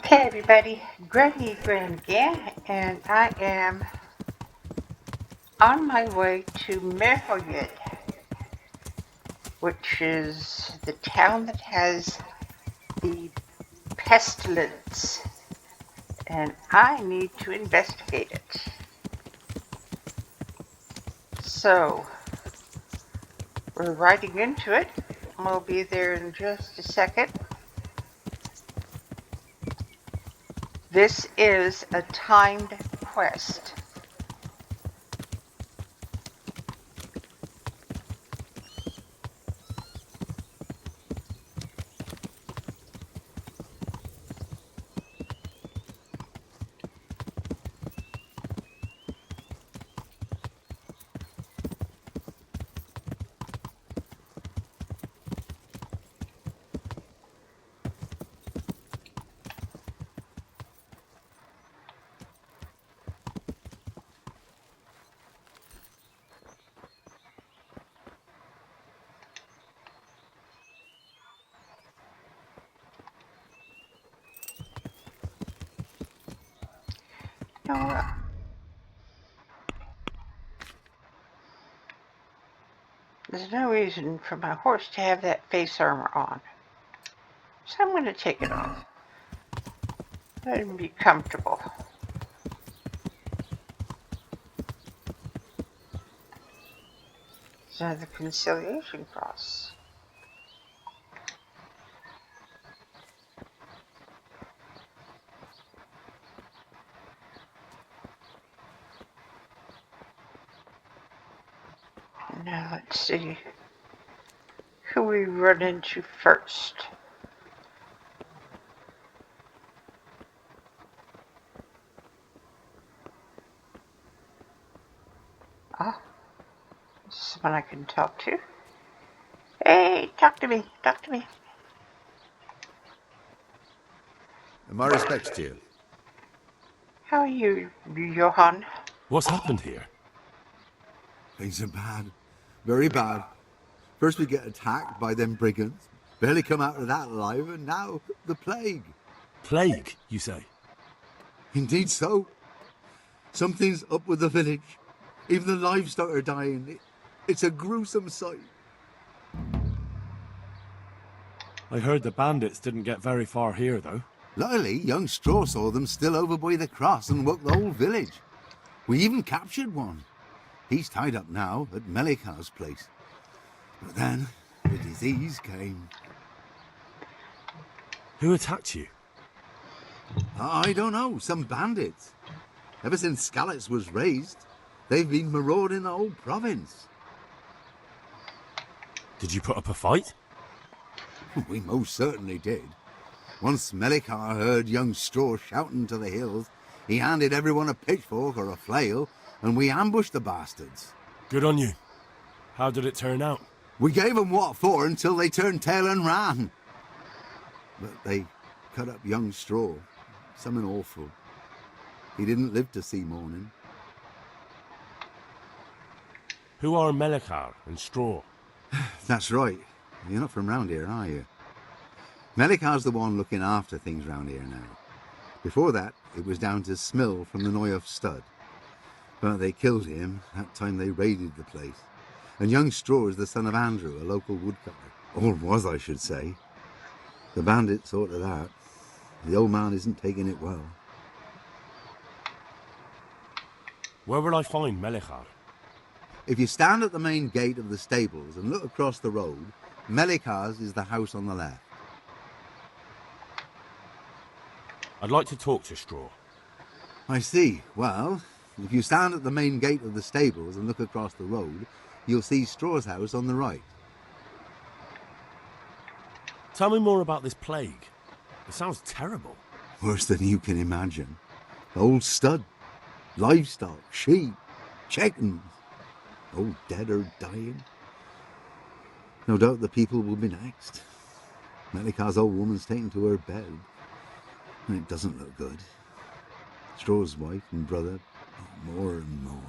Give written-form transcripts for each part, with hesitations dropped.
Hey everybody, Granny Graham again, and I am on my way to Merhoyed, which is the town that has the Pestilence, and I need to investigate it. So, we're riding into it. We'll be there in just a second. This is a timed quest. Now, there's no reason for my horse to have that face armor on, so I'm going to take it off. Let him be comfortable. So the conciliation cross. Now let's see who we run into first. Ah, someone I can talk to. Hey, talk to me, talk to me. My respects to you. How are you, Johan? What's happened here? Things are bad. Very bad. First we get attacked by them brigands. Barely come out of that alive, and now the plague. Plague, you say? Indeed so. Something's up with the village. Even the livestock are dying. It's a gruesome sight. I heard the bandits didn't get very far here, though. Luckily, young Straw saw them still over by the cross and woke the whole village. We even captured one. He's tied up now at Melikar's place. But then, the disease came. Who attacked you? I don't know, some bandits. Ever since Skalitz was raised, they've been marauding the whole province. Did you put up a fight? We most certainly did. Once Melikar heard young Straw shouting to the hills, he handed everyone a pitchfork or a flail, and we ambushed the bastards. Good on you. How did it turn out? We gave them what for until they turned tail and ran. But they cut up young Straw. Something awful. He didn't live to see morning. Who are Melikar and Straw? That's right. You're not from round here, are you? Melikar's the one looking after things round here now. Before that, it was down to Smill from the Noyoff stud. But they killed him that time they raided the place. And young Straw is the son of Andrew, a local woodcutter. Or was, I should say. The bandits saw to that. The old man isn't taking it well. Where will I find Melikar? If you stand at the main gate of the stables and look across the road, Melikar's is the house on the left. I'd like to talk to Straw. I see. Well, if you stand at the main gate of the stables and look across the road, you'll see Straw's house on the right. Tell me more about this plague. It sounds terrible. Worse than you can imagine. The old stud, livestock, sheep, chickens, all dead or dying. No doubt the people will be next. Melikar's old woman's taken to her bed. And it doesn't look good. Straw's wife and brother, more and more.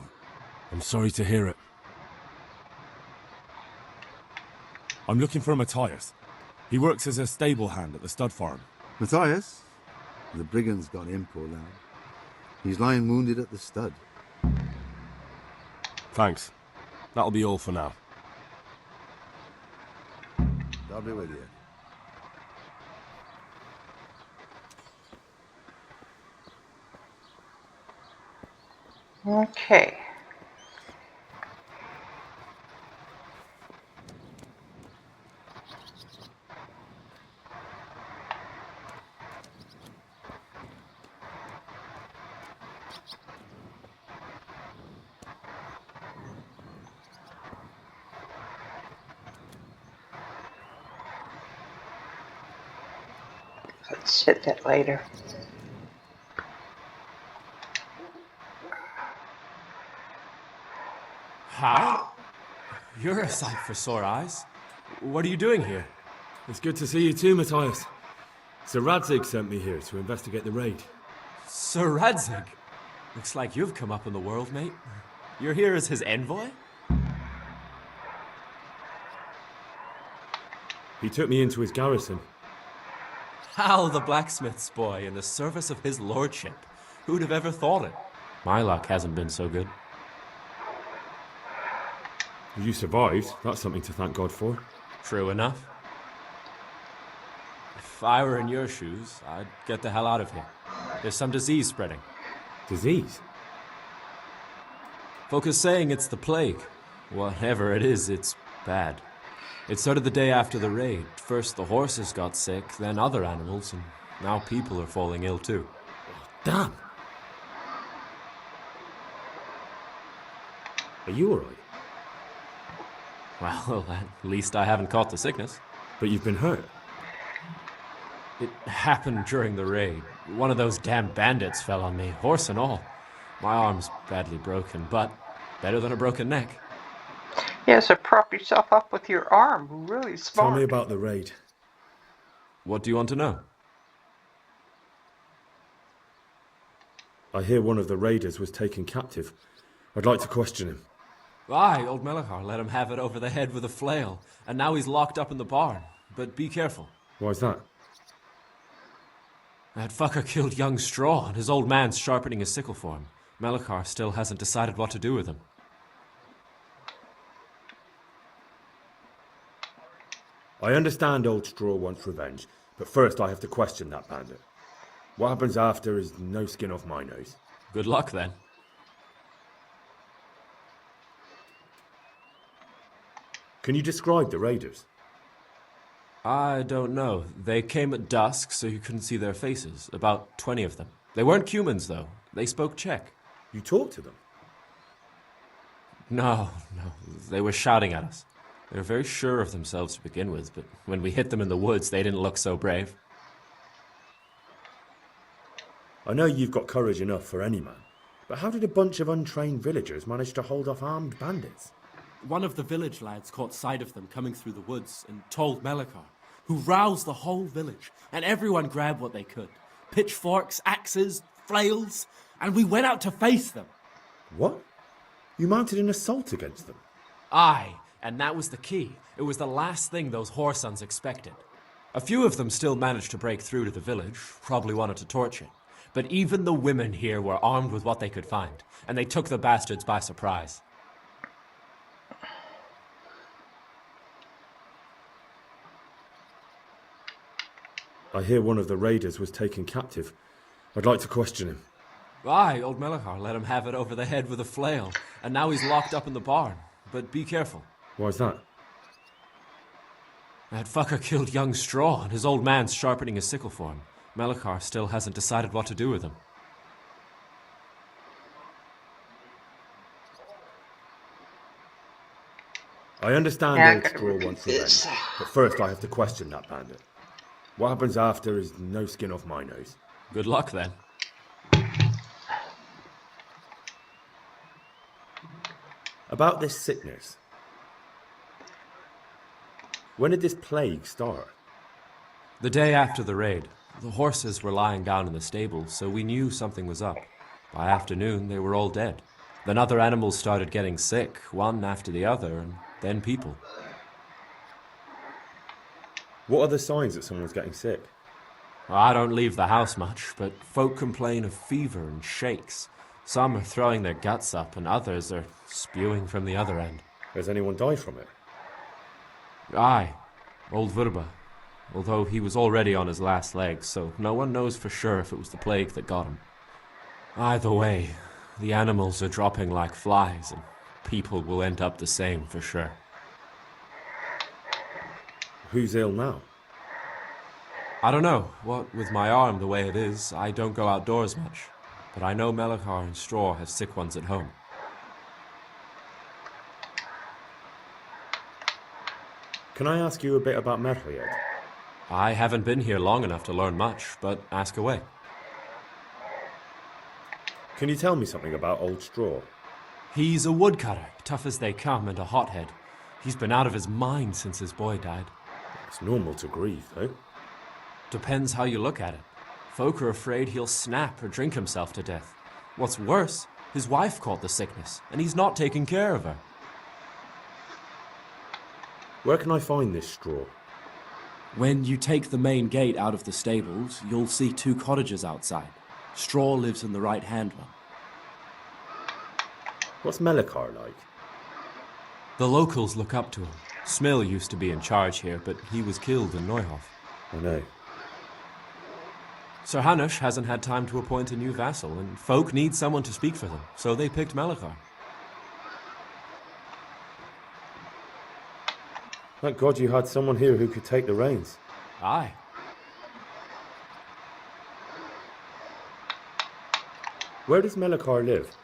I'm sorry to hear it. I'm looking for Matthias. He works as a stable hand at the stud farm. Matthias? The brigands got him, poor lad. He's lying wounded at the stud. Thanks. That'll be all for now. God be with you. Okay. Let's hit that later. Hi. You're a sight for sore eyes. What are you doing here? It's good to see you too, Matthias. Sir Radzig sent me here to investigate the raid. Sir Radzig? Looks like you've come up in the world, mate. You're here as his envoy? He took me into his garrison. Hal the blacksmith's boy in the service of his lordship. Who'd have ever thought it? My luck hasn't been so good. You survived. That's something to thank God for. True enough. If I were in your shoes, I'd get the hell out of here. There's some disease spreading. Disease? Folk are saying it's the plague. Whatever it is, it's bad. It started the day after the raid. First the horses got sick, then other animals, and now people are falling ill too. Damn! Are you alright? Well, at least I haven't caught the sickness. But you've been hurt. It happened during the raid. One of those damn bandits fell on me, horse and all. My arm's badly broken, but better than a broken neck. Yeah, so prop yourself up with your arm. Really smart. Tell me about the raid. What do you want to know? I hear one of the raiders was taken captive. I'd like to question him. Aye, old Melachar let him have it over the head with a flail, and now he's locked up in the barn. But be careful. Why's that? That fucker killed young Straw, and his old man's sharpening his sickle for him. Melachar still hasn't decided what to do with him. I understand old Straw wants revenge, but first I have to question that bandit. What happens after is no skin off my nose. Good luck, then. Can you describe the raiders? I don't know. They came at dusk, so you couldn't see their faces. About 20 of them. They weren't humans, though. They spoke Czech. You talked to them? No. They were shouting at us. They were very sure of themselves to begin with, but when we hit them in the woods, they didn't look so brave. I know you've got courage enough for any man, but how did a bunch of untrained villagers manage to hold off armed bandits? One of the village lads caught sight of them coming through the woods and told Melachar, who roused the whole village, and everyone grabbed what they could. Pitchforks, axes, flails, and we went out to face them. What? You mounted an assault against them? Aye, and that was the key. It was the last thing those whoresons expected. A few of them still managed to break through to the village, probably wanted to torch it. But even the women here were armed with what they could find, and they took the bastards by surprise. I hear one of the raiders was taken captive. I'd like to question him. Aye, old Melachar let him have it over the head with a flail, and now he's locked up in the barn. But be careful. Why's that? That fucker killed young Straw, and his old man's sharpening his sickle for him. Melachar still hasn't decided what to do with him. I understand Yeah, old I gotta Straw repeat wants this. revenge, but first I have to question that bandit. What happens after is no skin off my nose. Good luck, then. About this sickness. When did this plague start? The day after the raid, the horses were lying down in the stable, so we knew something was up. By afternoon, they were all dead. Then other animals started getting sick, one after the other, and then people. What are the signs that someone's getting sick? I don't leave the house much, but folk complain of fever and shakes. Some are throwing their guts up, and others are spewing from the other end. Has anyone died from it? Aye, old Verba. Although he was already on his last legs, so no one knows for sure if it was the plague that got him. Either way, the animals are dropping like flies, and people will end up the same for sure. Who's ill now? I don't know. What with my arm the way it is, I don't go outdoors much. But I know Melikar and Straw have sick ones at home. Can I ask you a bit about Merle yet? I haven't been here long enough to learn much, but ask away. Can you tell me something about Old Straw? He's a woodcutter, tough as they come, and a hothead. He's been out of his mind since his boy died. It's normal to grieve, though. Depends how you look at it. Folk are afraid he'll snap or drink himself to death. What's worse, his wife caught the sickness, and he's not taking care of her. Where can I find this Straw? When you take the main gate out of the stables, you'll see 2 cottages outside. Straw lives in the right-hand one. What's Melikar like? The locals look up to him. Smill used to be in charge here, but he was killed in Neuhof. I know. Sir Hanush hasn't had time to appoint a new vassal, and folk need someone to speak for them, so they picked Melikar. Thank God you had someone here who could take the reins. Aye. Where does Melikar live?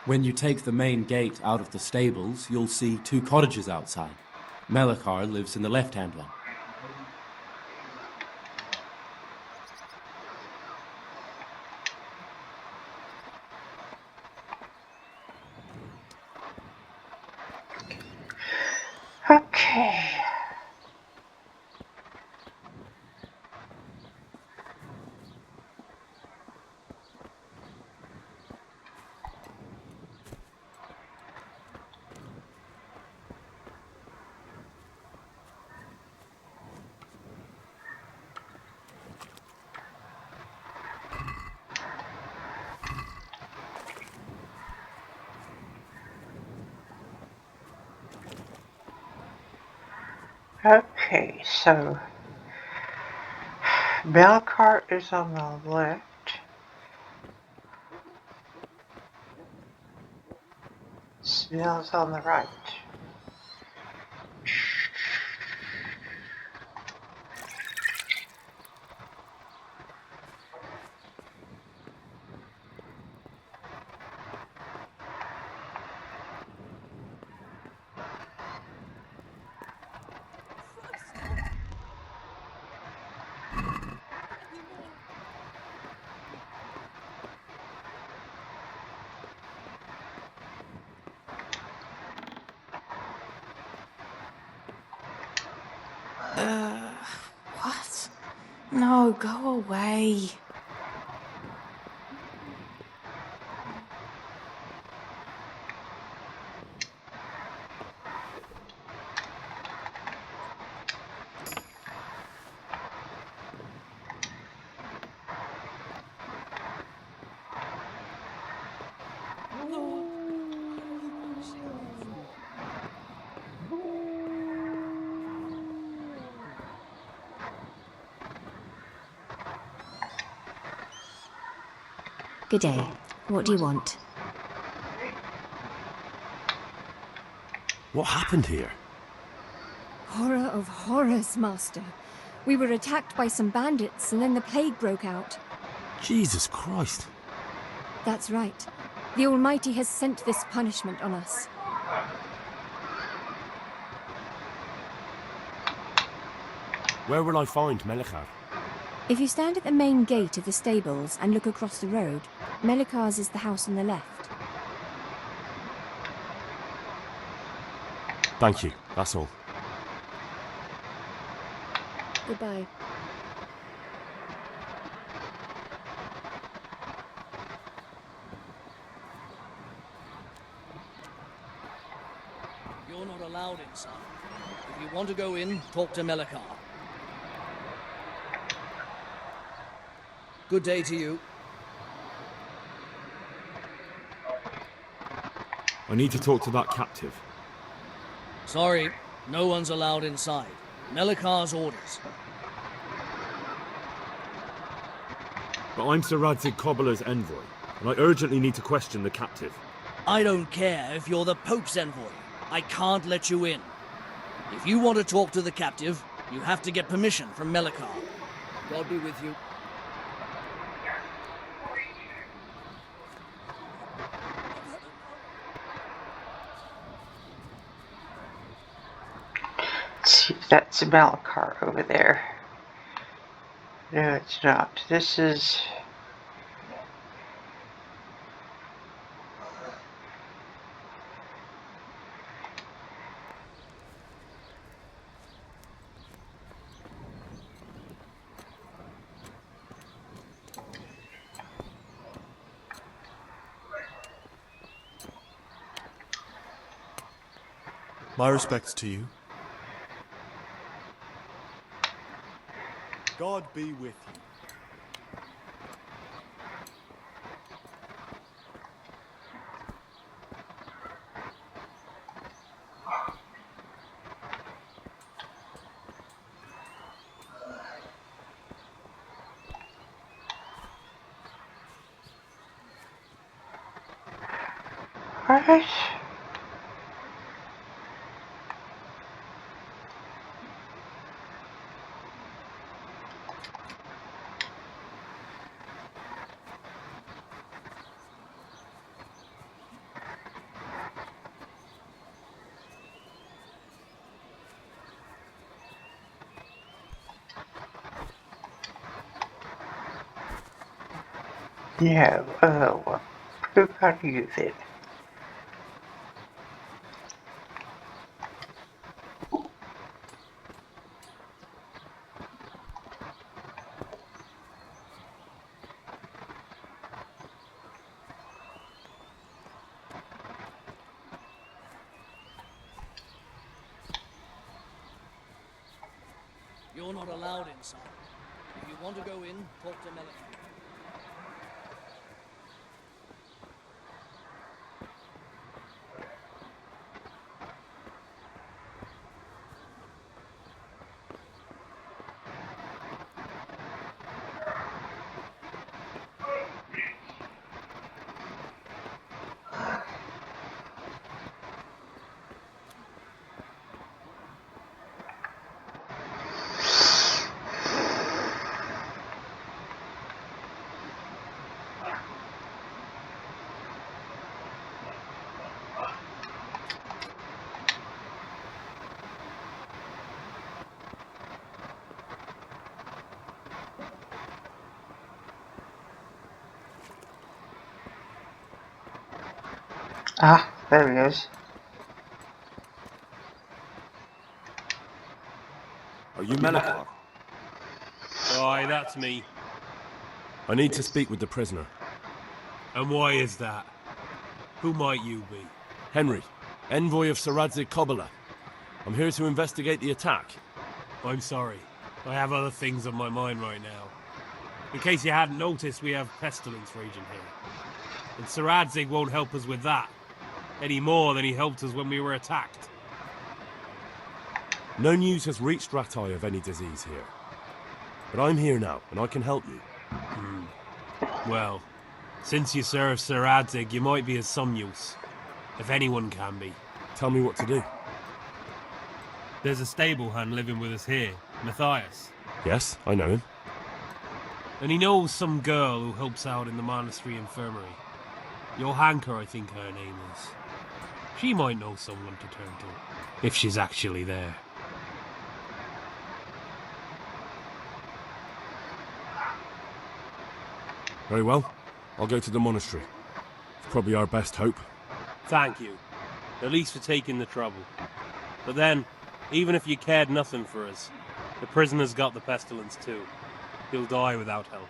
When you take the main gate out of the stables, you'll see 2 cottages outside. Melikar lives in the left-hand one. Okay. Okay, so Belcart is on the left. Smill's on the right. What? No, go away. Good day. What do you want? What happened here? Horror of horrors, Master. We were attacked by some bandits, and then the plague broke out. Jesus Christ. That's right. The Almighty has sent this punishment on us. Where will I find Melikar? If you stand at the main gate of the stables and look across the road, Melikar's is the house on the left. Thank you, that's all. Goodbye. You're not allowed inside. If you want to go in, talk to Melikar. Good day to you. I need to talk to that captive. Sorry, no one's allowed inside. Melikar's orders. But I'm Sir Radzig Cobbler's envoy, and I urgently need to question the captive. I don't care if you're the Pope's envoy. I can't let you in. If you want to talk to the captive, you have to get permission from Melikar. God be with you. See, that's Malachar over there. No, it's not. This is... My respects to you. God be with you. Alright. No, who got you then? You're not allowed inside. If you want to go in, talk to Melikar. Ah, there he is. Are you Melikar? Aye, that's me. I need to speak with the prisoner. And why is that? Who might you be? Henry, envoy of Sir Radzig Kobyla. I'm here to investigate the attack. I'm sorry. I have other things on my mind right now. In case you hadn't noticed, we have Pestilence raging here. And Sir Radzig won't help us with that. Any more than he helped us when we were attacked. No news has reached Ratai of any disease here. But I'm here now, and I can help you. Well, since you serve Sir Radzig, you might be of some use. If anyone can be. Tell me what to do. There's a stable hand living with us here, Matthias. Yes, I know him. And he knows some girl who helps out in the monastery infirmary. Johanka, I think her name is. She might know someone to turn to, if she's actually there. Very well. I'll go to the monastery. It's probably our best hope. Thank you. At least for taking the trouble. But then, even if you cared nothing for us, the prisoner's got the pestilence too. He'll die without help.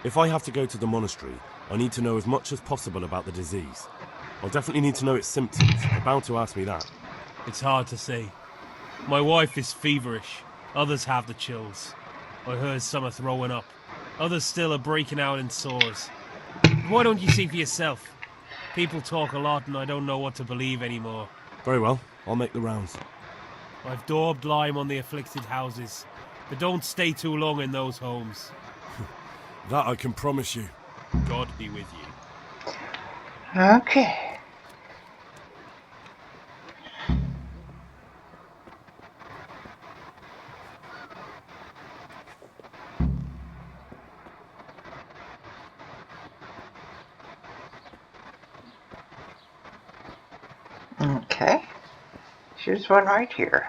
If I have to go to the monastery, I need to know as much as possible about the disease. I'll definitely need to know its symptoms. They're bound to ask me that. It's hard to say. My wife is feverish. Others have the chills. I heard some are throwing up. Others still are breaking out in sores. Why don't you see for yourself? People talk a lot and I don't know what to believe anymore. Very well, I'll make the rounds. I've daubed lime on the afflicted houses, but don't stay too long in those homes. That I can promise you. God be with you. Okay. Okay. Here's one right here.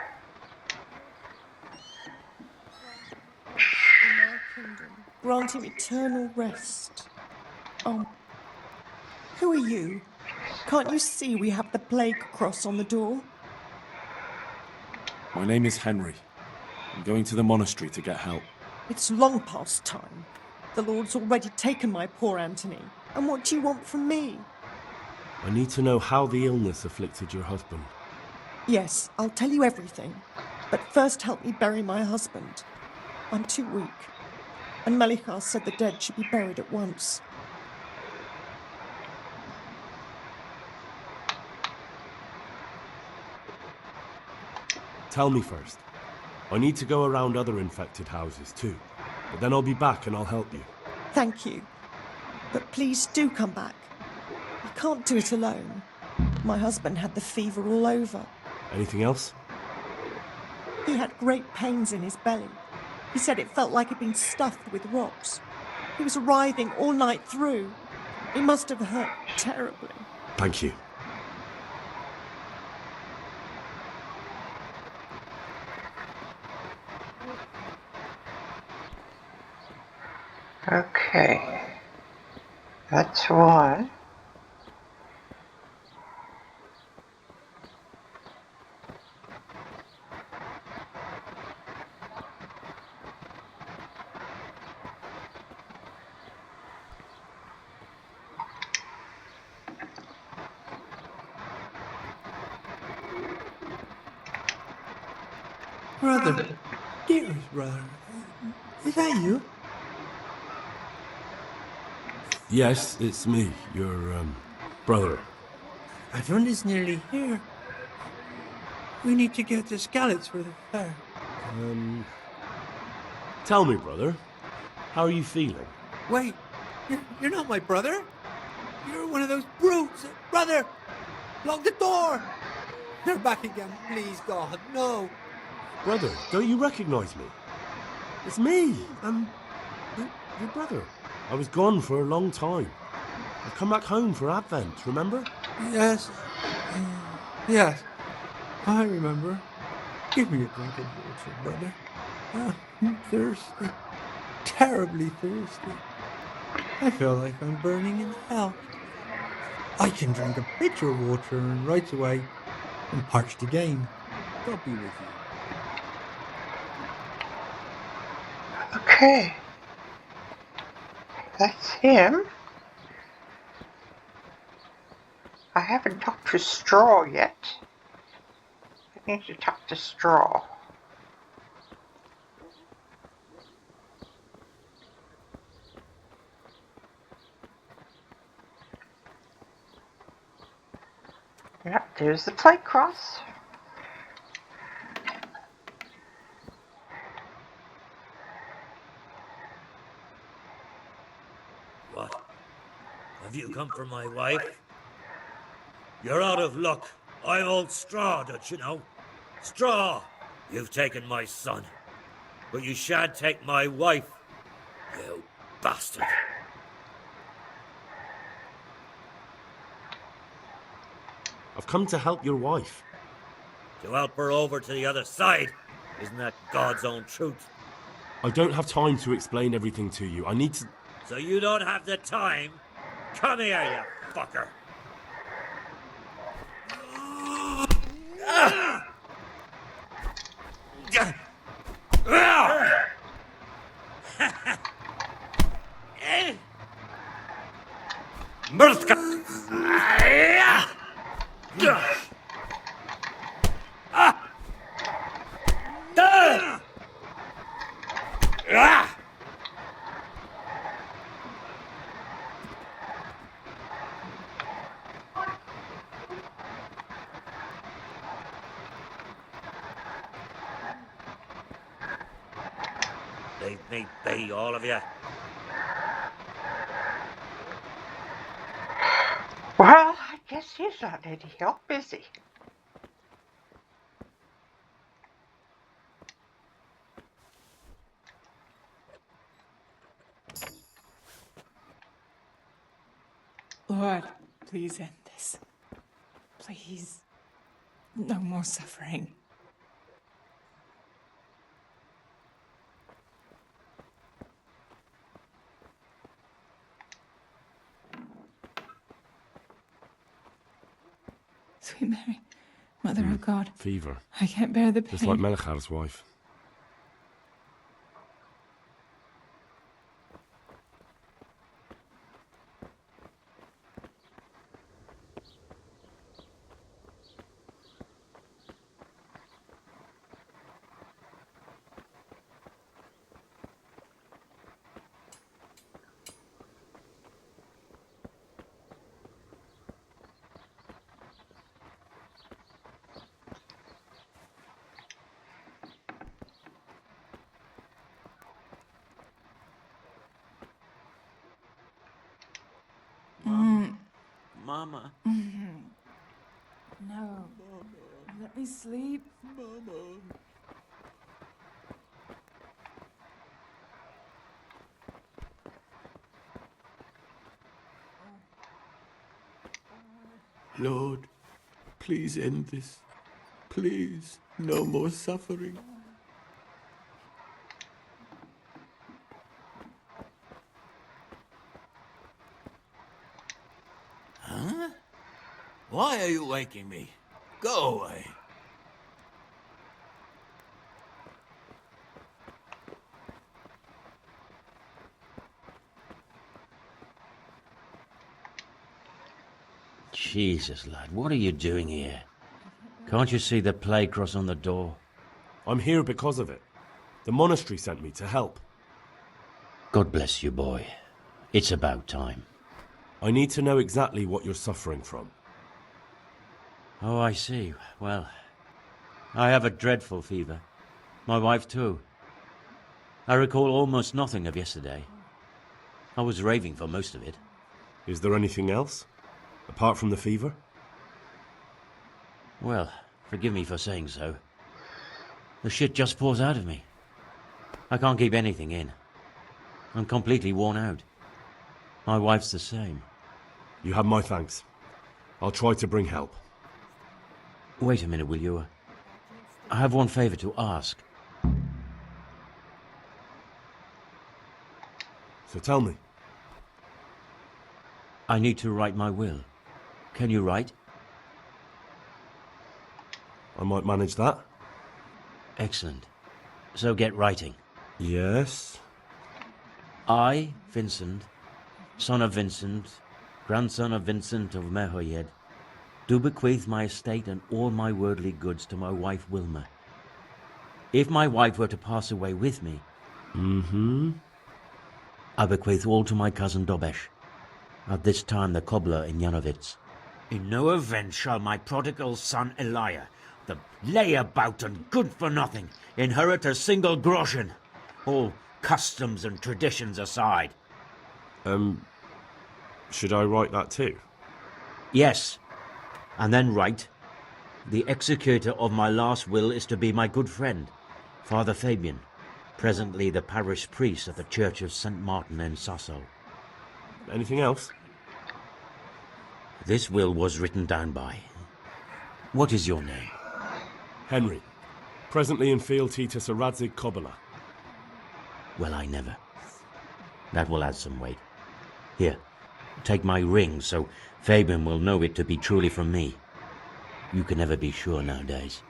In our kingdom, grant him eternal rest. Who are you? Can't you see we have the plague cross on the door? My name is Henry. I'm going to the monastery to get help. It's long past time. The Lord's already taken my poor Anthony. And what do you want from me? I need to know how the illness afflicted your husband. Yes, I'll tell you everything. But first help me bury my husband. I'm too weak. And Melichar said the dead should be buried at once. Tell me first. I need to go around other infected houses too. But then I'll be back and I'll help you. Thank you. But please do come back. I can't do it alone. My husband had the fever all over. Anything else? He had great pains in his belly. He said it felt like he'd been stuffed with rocks. He was writhing all night through. It must have hurt terribly. Thank you. Okay. That's one. Brother, dearest brother, is that you? Yes, it's me, your, brother. My friend is nearly here. We need to get the scallops for the fair. Tell me, brother, how are you feeling? Wait, you're not my brother? You're one of those brutes! Brother! Lock the door! They're back again, please God, no! Brother, don't you recognize me? It's me. I'm your brother. I was gone for a long time. I've come back home for Advent, remember? Yes. Yes. I remember. Give me a drink of water, brother. I'm thirsty. Terribly thirsty. I feel like I'm burning in hell. I can drink a pitcher of water and right away I'm parched again. God be with you. Okay. That's him. I haven't talked to Straw yet. I need to talk to Straw. Yep, there's the plague cross. What? Have you come for my wife? You're out of luck. I'm old Straw, don't you know? Straw! You've taken my son. But you shan't take my wife. You bastard. I've come to help your wife. To help her over to the other side. Isn't that God's own truth? I don't have time to explain everything to you. I need to... So you don't have the time? Come here, you fucker. Mrtka! Leave me be, all of you. Well, I guess he's not any help, is he? Lord, please end this. Please. No more suffering. Sweet Mary, Mother of God. Fever. I can't bear the pain. Just like Melichar's wife. Mama. No. Let me sleep. Lord, please end this. Please, no more suffering. Huh? Why are you waking me? Go away. Jesus, lad, what are you doing here? Can't you see the plague cross on the door? I'm here because of it. The monastery sent me to help. God bless you, boy. It's about time. I need to know exactly what you're suffering from. Oh, I see. Well, I have a dreadful fever. My wife, too. I recall almost nothing of yesterday. I was raving for most of it. Is there anything else? Apart from the fever? Well, forgive me for saying so. The shit just pours out of me. I can't keep anything in. I'm completely worn out. My wife's the same. You have my thanks. I'll try to bring help. Wait a minute, will you? I have one favor to ask. So tell me. I need to write my will. Can you write? I might manage that. Excellent. So get writing. Yes? I, Vincent, son of Vincent, grandson of Vincent of Mehoyed, do bequeath my estate and all my worldly goods to my wife Wilma. If my wife were to pass away with me, I bequeath all to my cousin Dobesh, at this time the cobbler in Janovitz. In no event shall my prodigal son Elia, the layabout and good-for-nothing, inherit a single groschen, all customs and traditions aside. Should I write that too? Yes, and then write, the executor of my last will is to be my good friend, Father Fabian, presently the parish priest at the Church of St. Martin in Sasso. Anything else? This will was written down by. What is your name? Henry. Presently in fealty to Sir Radzig Kobyla. Well, I never. That will add some weight. Here, take my ring so Fabian will know it to be truly from me. You can never be sure nowadays.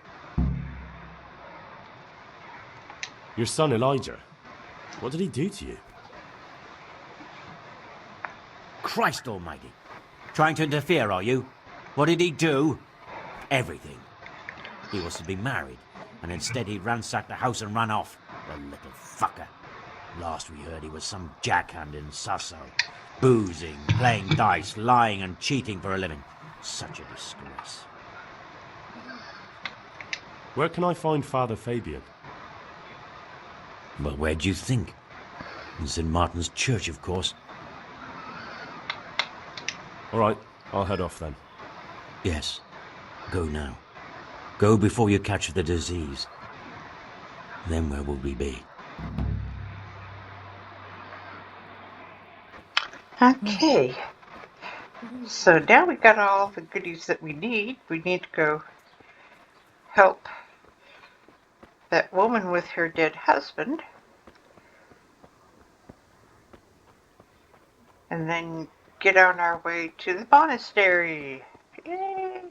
Your son Elijah. What did he do to you? Christ almighty. Trying to interfere, are you? What did he do? Everything. He was to be married, and instead he ransacked the house and ran off. The little fucker. Last we heard he was some jackhand in Sasso. Boozing, playing dice, lying and cheating for a living. Such a disgrace. Where can I find Father Fabian? Well, where do you think? In St. Martin's Church, of course. All right, I'll head off then. Yes. Go now. Go before you catch the disease. Then where will we be? Okay. So now we got all the goodies that we need. We need to go help that woman with her dead husband. And then get on our way to the monastery. Yay!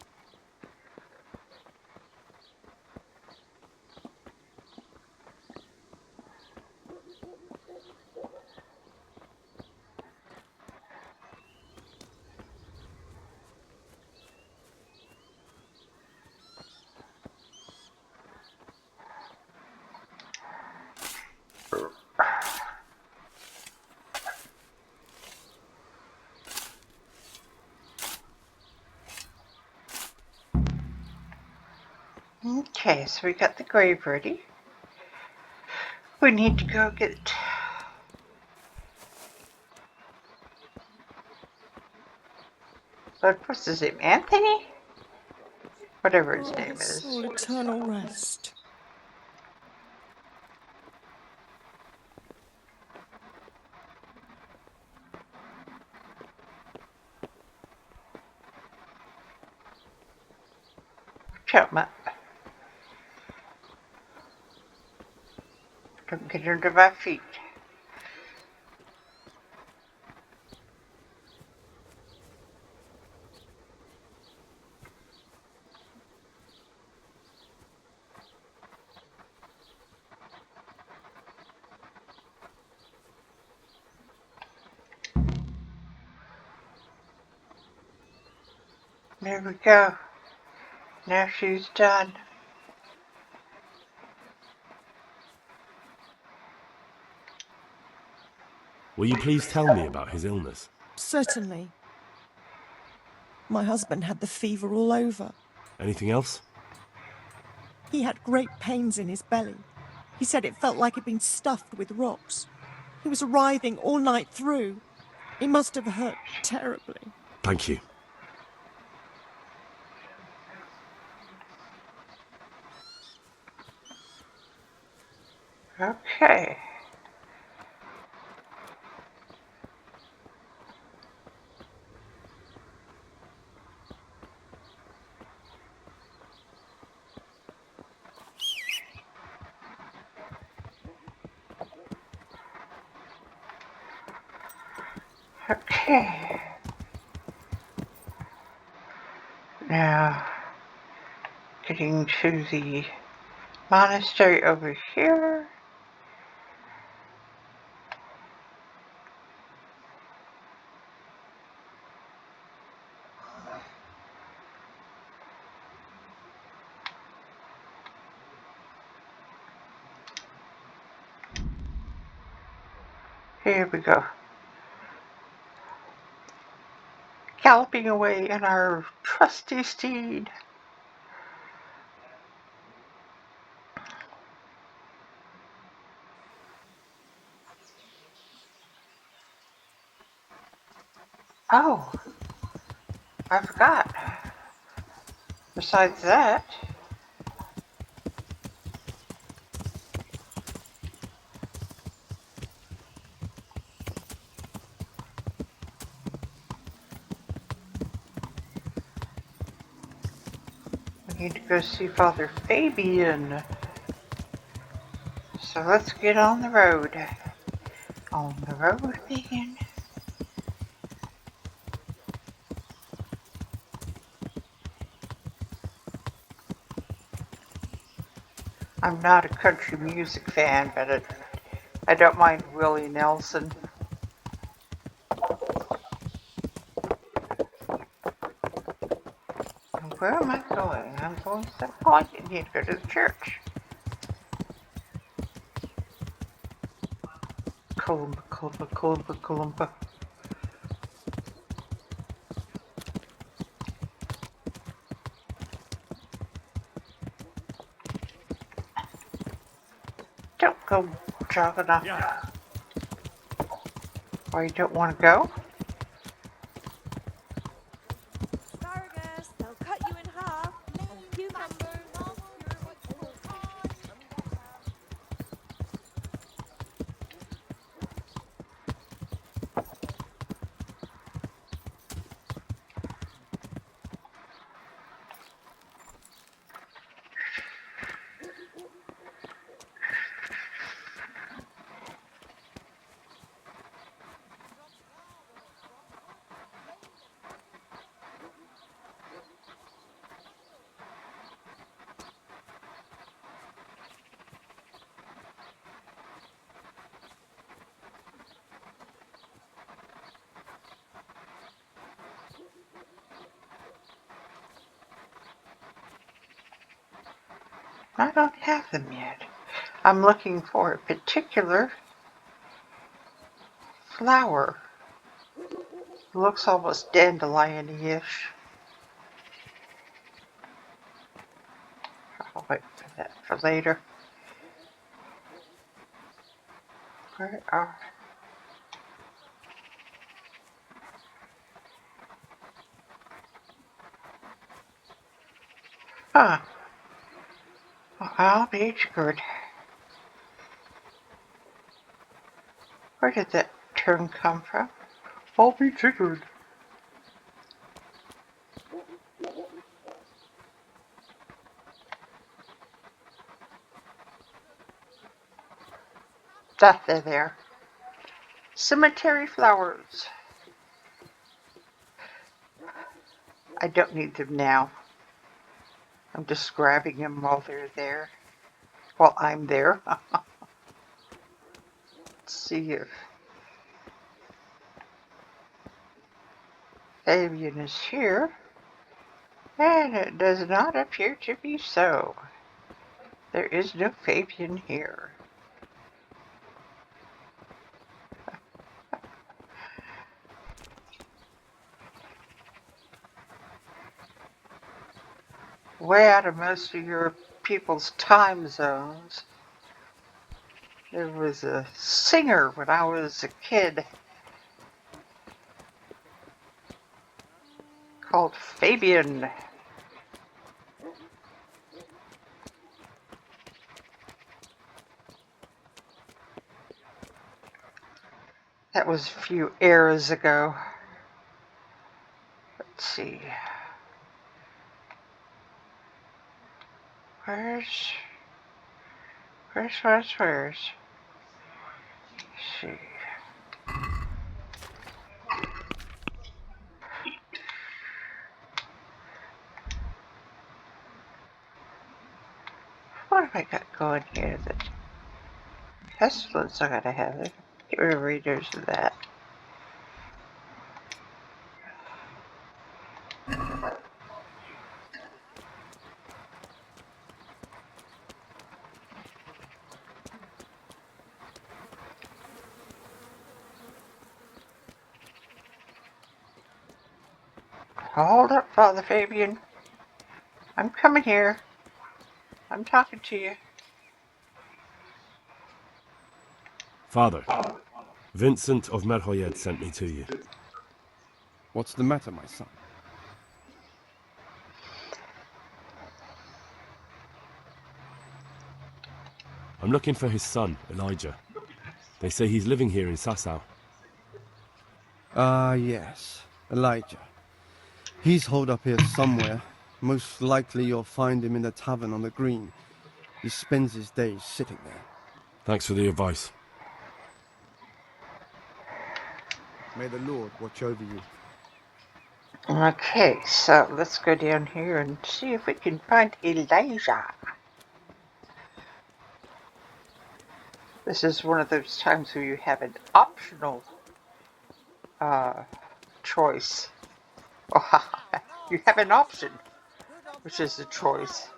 Okay, so we got the grave ready. We need to go get what's his name? Anthony? Whatever his name His is. soul eternal rest. Chop up. Don't get under my feet. There we go. Now she's done. Will you please tell me about his illness? Certainly. My husband had the fever all over. Anything else? He had great pains in his belly. He said it felt like it'd been stuffed with rocks. He was writhing all night through. It must have hurt terribly. Thank you. Okay. Okay. Now, getting to the monastery over here. Here we go. Galloping away in our trusty steed. Oh, I forgot. Besides that, we need to go see Father Fabian. So let's get on the road. On the road again. I'm not a country music fan, but I don't mind Willie Nelson. Where am I going? I'm going to I need to go to the church. Columba, Columba, Columba, Columba. Don't go jog enough. Yeah. Why you don't want to go? Asparagus, they'll cut you in half. And cucumbers, they'll cure what's broken. I don't have them yet. I'm looking for a particular flower. It looks almost dandelion-ish. I'll wait for that for later. Where are... Huh. Well, I'll be good. Where did that term come from? I'll be triggered. Ah, they're there. Cemetery flowers. I don't need them now. I'm just grabbing them while they're there. While I'm there. Let's see if Fabian is here. And it does not appear to be so. There is no Fabian here. Way out of most of your people's time zones. There was a singer when I was a kid called Fabian. That was a few eras ago. Let's see. Where's... Let's see. What have I got going here? The Pestilence, I gotta have it. Get rid of readers of that. Hold up, Father Fabian. I'm coming here. I'm talking to you. Father, Vincent of Merhoyed sent me to you. What's the matter, my son? I'm looking for his son, Elijah. They say he's living here in Sasau. Ah, yes. Elijah. He's holed up here somewhere. Most likely you'll find him in the tavern on the green. He spends his days sitting there. Thanks for the advice. May the Lord watch over you. Okay, so let's go down here and see if we can find Elijah. This is one of those times where you have an optional choice. You have an option, which is the choice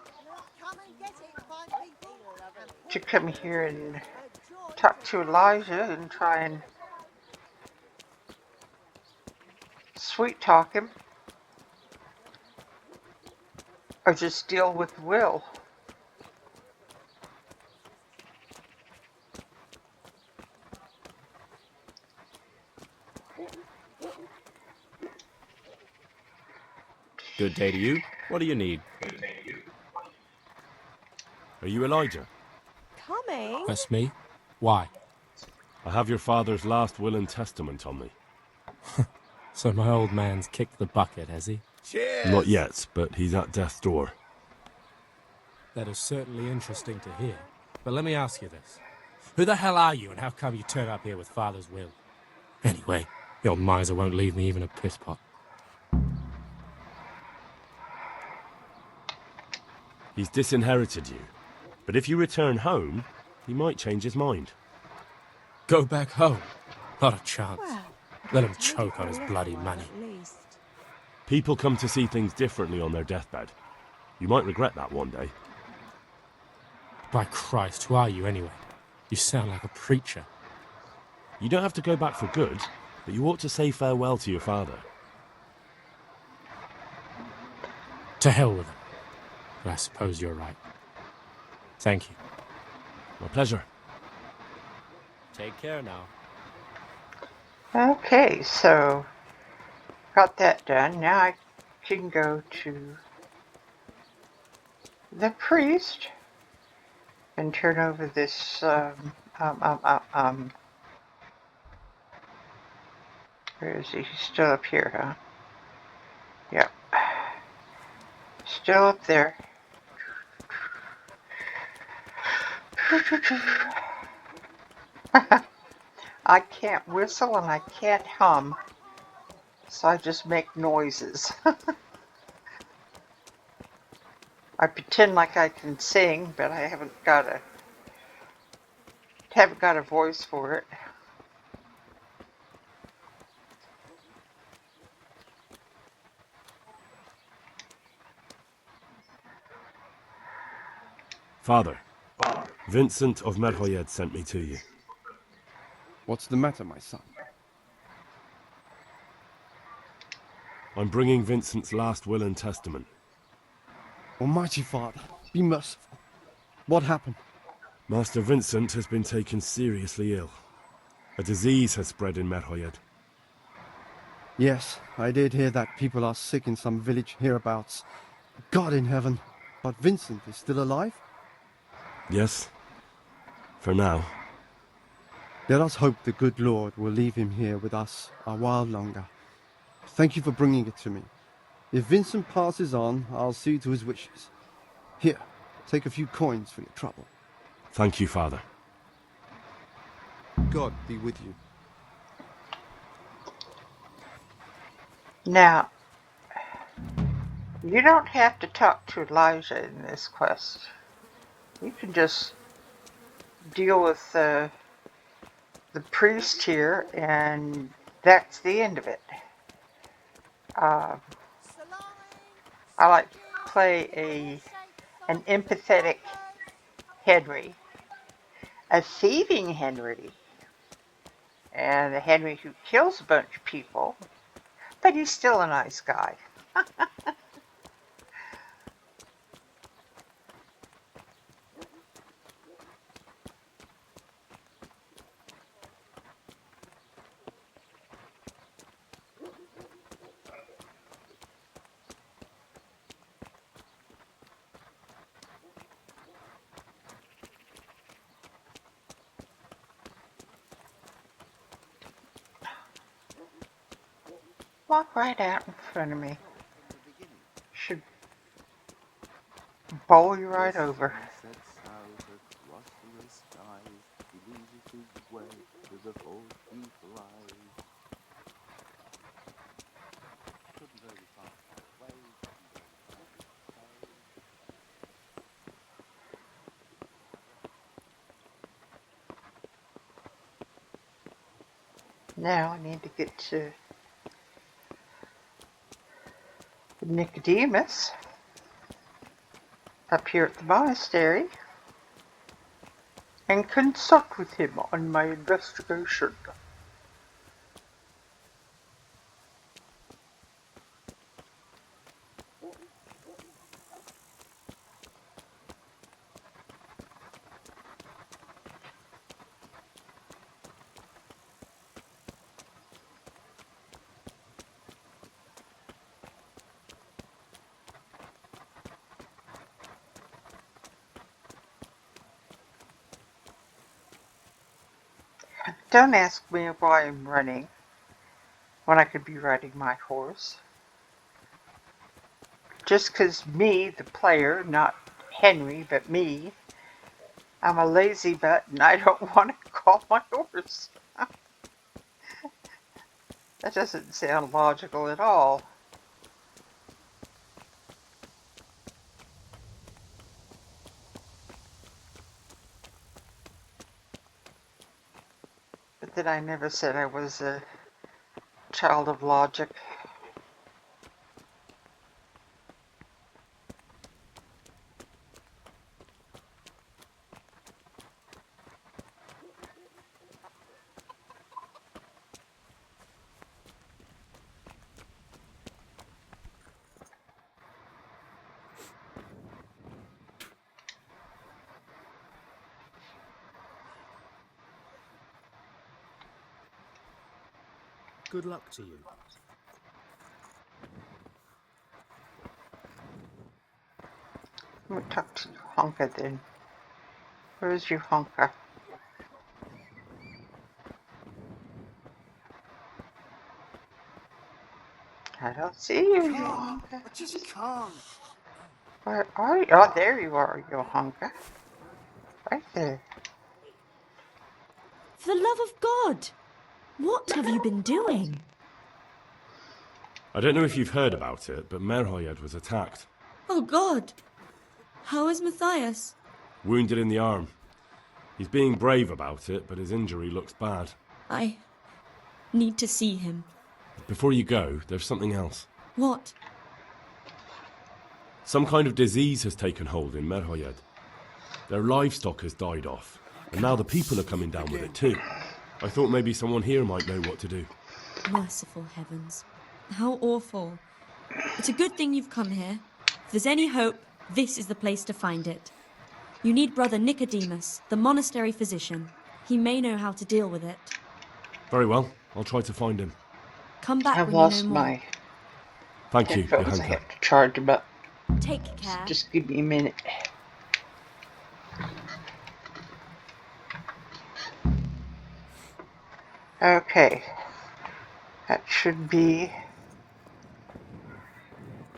to come here and talk to Elijah and try and sweet talk him, or just deal with Will. Good day to you. What do you need? Are you Elijah? Coming? That's me. Why? I have your father's last will and testament on me. So my old man's kicked the bucket, has he? Not yet, but he's at death's door. That is certainly interesting to hear. But let me ask you this. Who the hell are you, and how come you turn up here with Father's will? Anyway, the old miser won't leave me even a piss pot. He's disinherited you. But if you return home, he might change his mind. Go back home? Not a chance. Well, Let him maybe choke for on a his little bloody while money. at least. People come to see things differently on their deathbed. You might regret that one day. By Christ, who are you anyway? You sound like a preacher. You don't have to go back for good, but you ought to say farewell to your father. To hell with him. But I suppose you're right. Thank you. My pleasure. Take care now. Okay, so got that done. Now I can go to the priest and turn over this, where is he? He's still up here, huh? Yep. Still up there. I can't whistle and I can't hum, so I just make noises. I pretend like I can sing, but I haven't got a voice for it. Father, Vincent of Merhoyed sent me to you. What's the matter, my son? I'm bringing Vincent's last will and testament. Almighty Father, be merciful. What happened? Master Vincent has been taken seriously ill. A disease has spread in Merhoyed. Yes, I did hear that people are sick in some village hereabouts. God in heaven, but Vincent is still alive? Yes, for now. Let us hope the good Lord will leave him here with us a while longer. Thank you for bringing it to me. If Vincent passes on, I'll see to his wishes. Here, take a few coins for your trouble. Thank you, Father. God be with you. Now, you don't have to talk to Elijah in this quest. You can just deal with the priest here, and that's the end of it. I like to play an empathetic Henry, a thieving Henry, and a Henry who kills a bunch of people, but he's still a nice guy. Walk right out in front of me. Should bowl you right over. Sets out across the skies. He loses his way to the 40 flies. Could be very fast ways, could be very fast ways. Now I need to get to Nicodemus up here at the monastery and consult with him on my investigation. Don't ask me why I'm running when I could be riding my horse. Just 'cause me, the player, not Henry, but me, I'm a lazy butt and I don't want to call my horse. That doesn't sound logical at all. But then I never said I was a child of logic. Good luck to you. I'm gonna talk to you, Honka, then. Where's your Honka? I don't see you, Honka. Just come. Where are you? Oh, there you are, Honka. Right there. For the love of God! What have you been doing? I don't know if you've heard about it, but Merhoyed was attacked. Oh God! How is Matthias? Wounded in the arm. He's being brave about it, but his injury looks bad. I need to see him. Before you go, there's something else. What? Some kind of disease has taken hold in Merhoyed. Their livestock has died off, and now the people are coming down with it too. I thought maybe someone here might know what to do. Merciful heavens. How awful. It's a good thing you've come here. If there's any hope, this is the place to find it. You need Brother Nicodemus, the monastery physician. He may know how to deal with it. Very well, I'll try to find him. Come back I've when you lost know more. my Thank you, headphones. I Johanka. have to charge them up. Take care. Just give me a minute. Okay. That should be...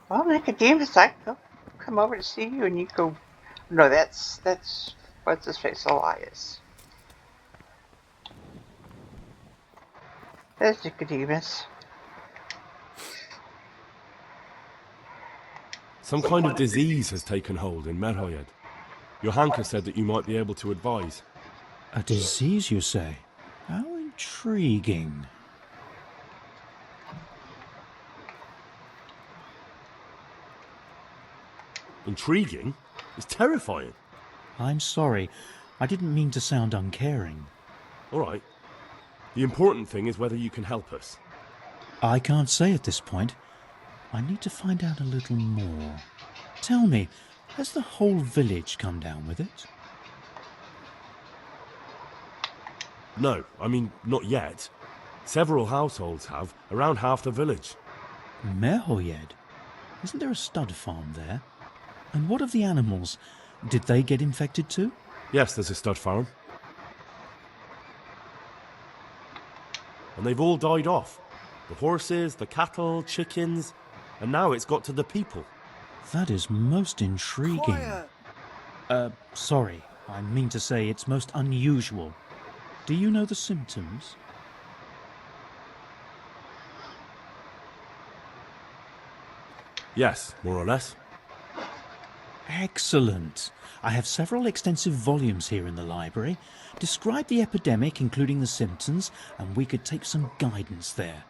Well, Nicodemus, I can come over to see you and you go... No, that's... What's his face? Elias. There's Nicodemus. Some kind of disease has taken hold in Merhoyed. Johanka said that you might be able to advise. A disease, you say? How intriguing. Intriguing? It's terrifying. I'm sorry. I didn't mean to sound uncaring. All right. The important thing is whether you can help us. I can't say at this point. I need to find out a little more. Tell me, has the whole village come down with it? No, I mean, not yet. Several households have, around half the village. Merhoyed? Isn't there a stud farm there? And what of the animals? Did they get infected too? Yes, there's a stud farm. And they've all died off. The horses, the cattle, chickens, and now it's got to the people. That is most intriguing. Quiet. Sorry. I mean to say it's most unusual. Do you know the symptoms? Yes, more or less. Excellent. I have several extensive volumes here in the library. Describe the epidemic, including the symptoms, and we could take some guidance there.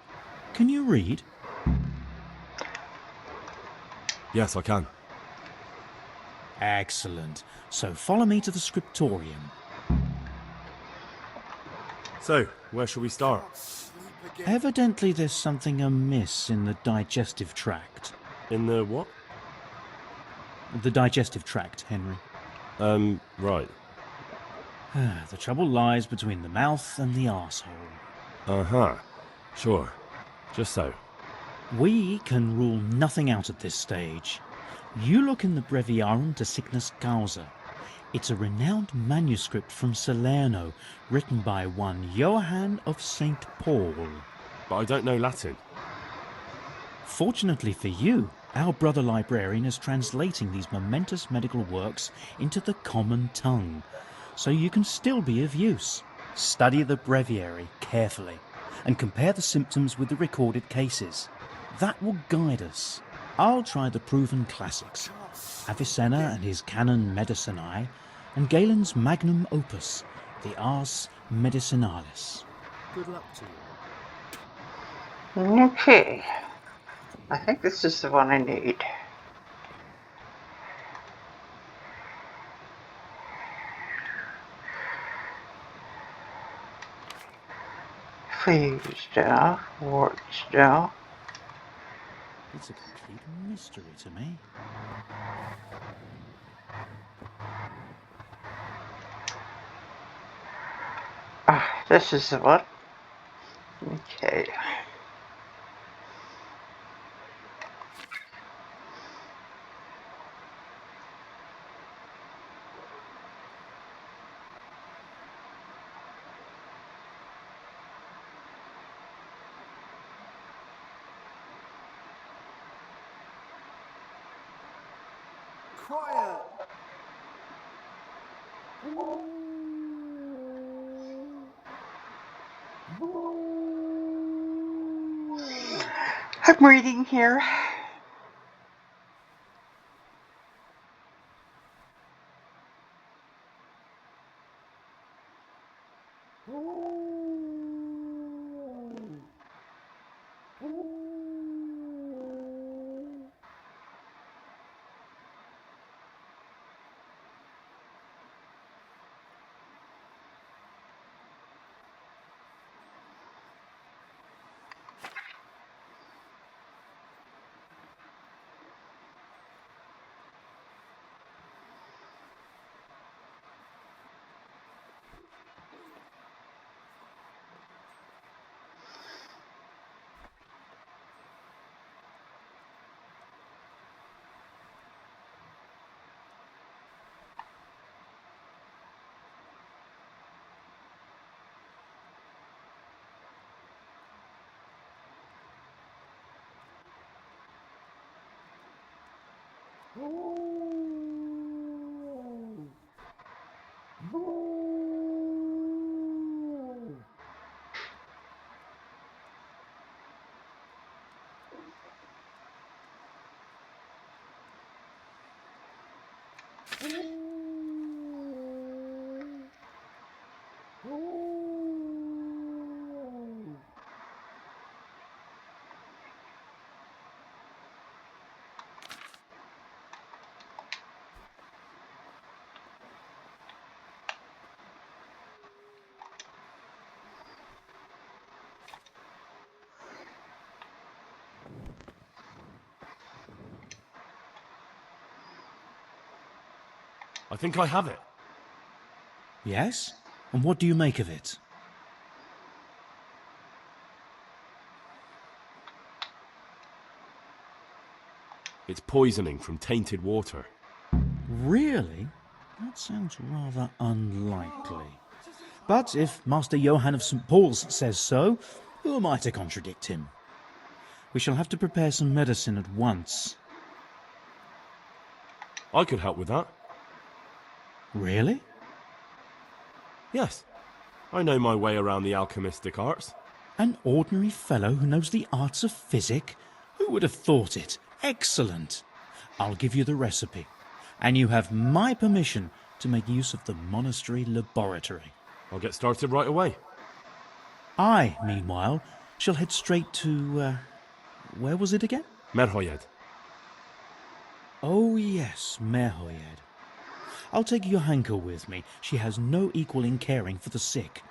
Can you read? Yes, I can. Excellent. So follow me to the scriptorium. So, where shall we start? Evidently there's something amiss in the digestive tract. In the what? The digestive tract, Henry. Right. The trouble lies between the mouth and the arsehole. Uh-huh. Sure. Just so. We can rule nothing out at this stage. You look in the breviarium to sickness causa. It's a renowned manuscript from Salerno, written by one Johann of St. Paul. But I don't know Latin. Fortunately for you, our brother librarian is translating these momentous medical works into the common tongue, so you can still be of use. Study the breviary carefully and compare the symptoms with the recorded cases. That will guide us. I'll try the proven classics, Avicenna and his Canon Medicinae, and Galen's magnum opus, the Ars Medicinalis. Good luck to you. Okay. I think this is the one I need. Fleas down, warts down. It's a complete mystery to me. Ah, this is the one. Okay. Quiet! I'm reading here. I think I have it. Yes? And what do you make of it? It's poisoning from tainted water. Really? That sounds rather unlikely. But if Master Johann of St. Paul's says so, who am I to contradict him? We shall have to prepare some medicine at once. I could help with that. Really? Yes. I know my way around the alchemistic arts. An ordinary fellow who knows the arts of physic? Who would have thought it? Excellent. I'll give you the recipe, and you have my permission to make use of the monastery laboratory. I'll get started right away. I, meanwhile, shall head straight to, where was it again? Merhoyed. Oh yes, Merhoyed. I'll take Johanka with me. She has no equal in caring for the sick.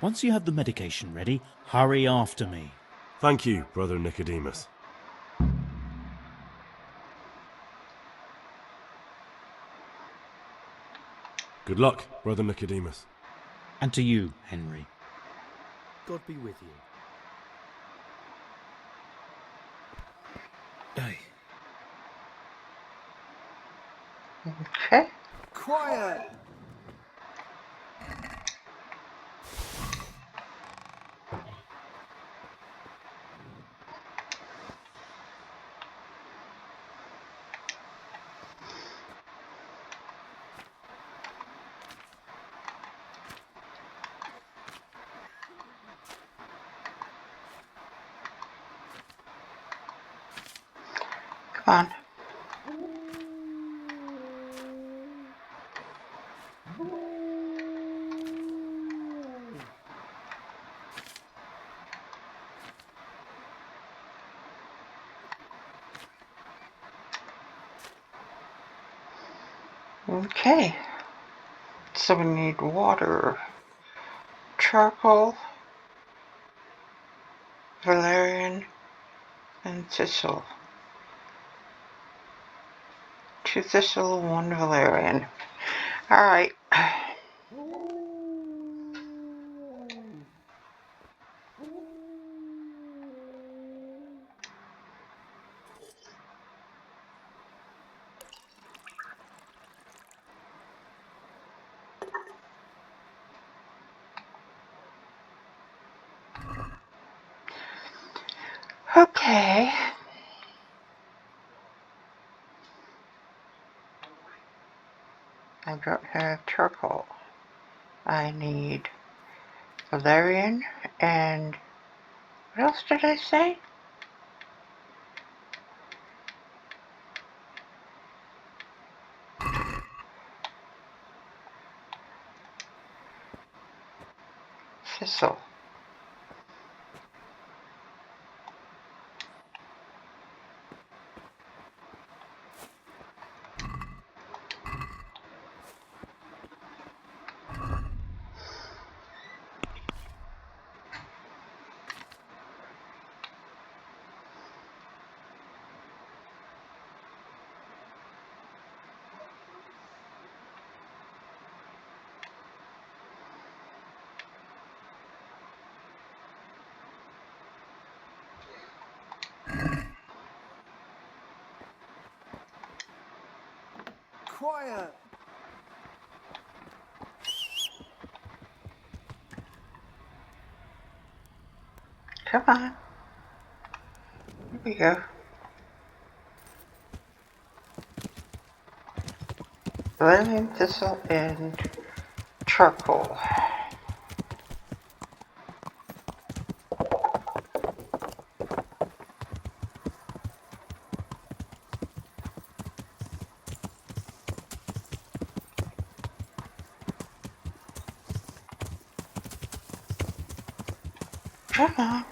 Once you have the medication ready, hurry after me. Thank you, Brother Nicodemus. Good luck, Brother Nicodemus. And to you, Henry. God be with you. Okay. Quiet! on. Okay, so we need water, charcoal, valerian, and thistle. 2 thistle, 1 valerian. Alright. Okay. I don't have charcoal. I need valerian and what else did I say? Thistle. Quiet! Come on. Here we go. Valerian, thistle, and charcoal. Come on.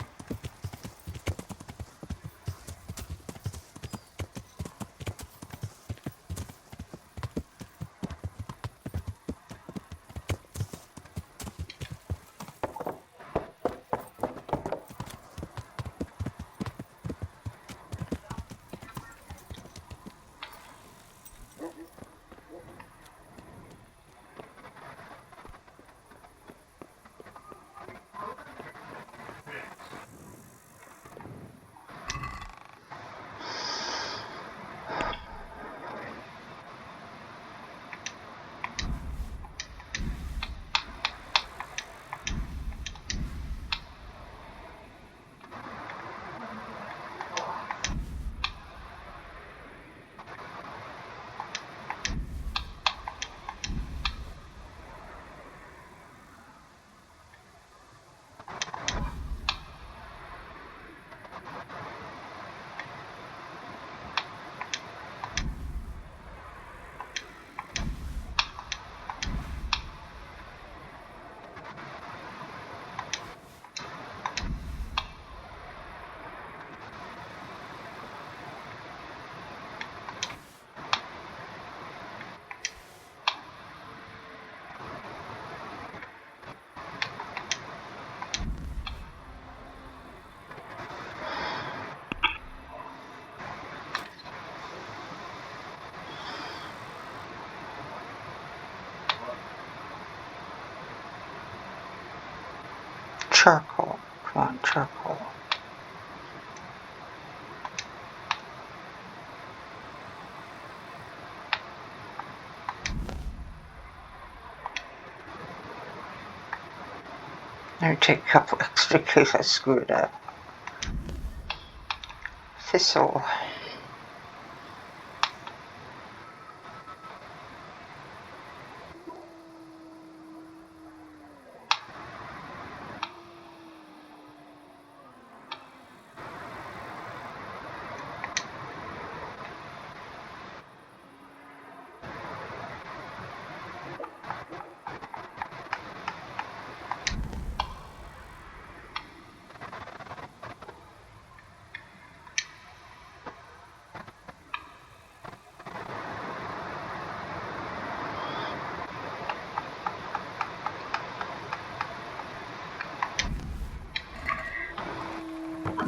Charcoal. Come on, charcoal. Let me take a couple extra in case I screw it up. Thistle.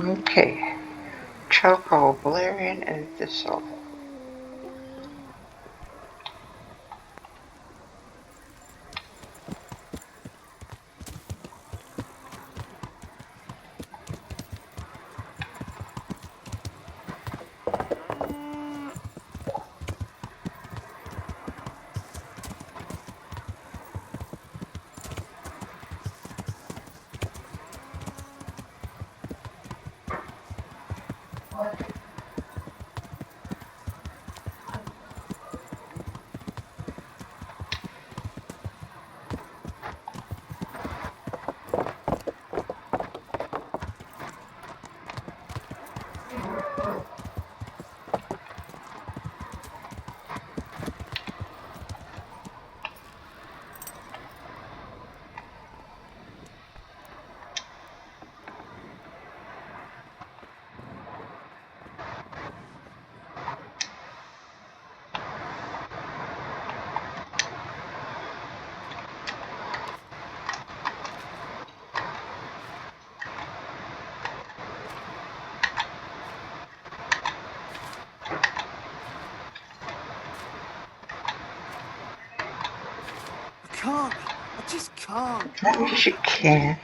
Okay. Charcoal, valerian, and thistle. I can't. I just can't. Yes, you can.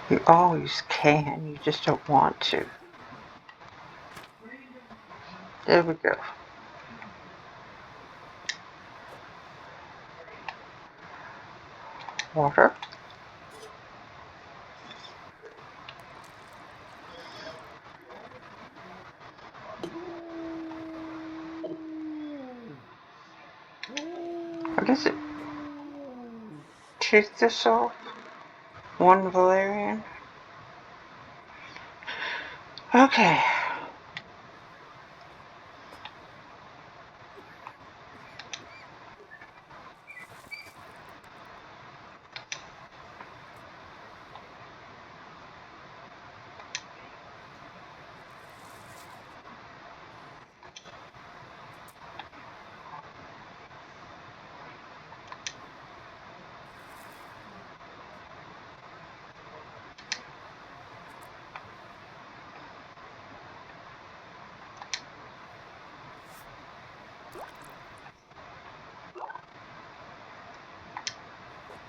You always can. You just don't want to. There we go. Water. What is it? 2 thistle, 1 valerian. Okay.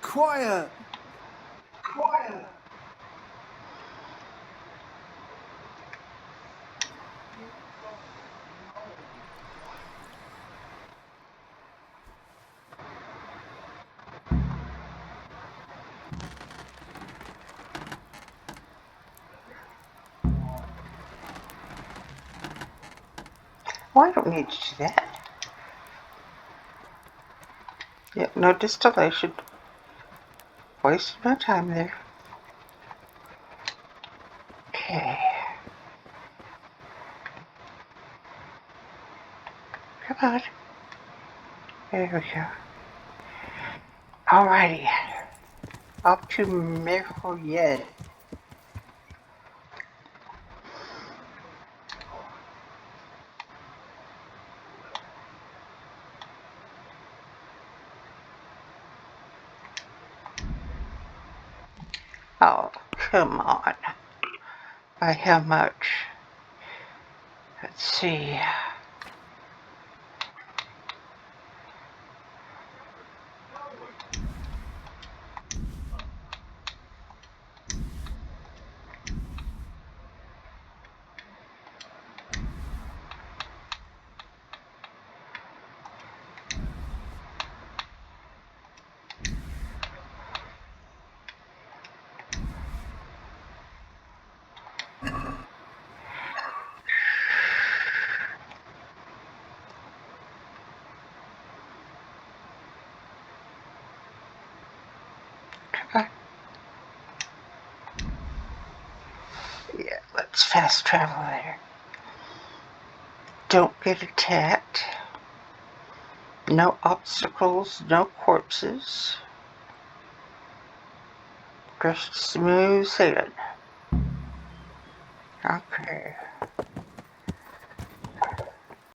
Quiet. Well, I don't need to do that. Yep, no distillation. Wasting my time there. Okay. Come on. There we go. Alrighty. Up to Merhoyed. Oh, come on. By how much? Let's see. Yeah, let's fast travel there. Don't get attacked. No obstacles, no corpses. Just smooth sailing. Okay.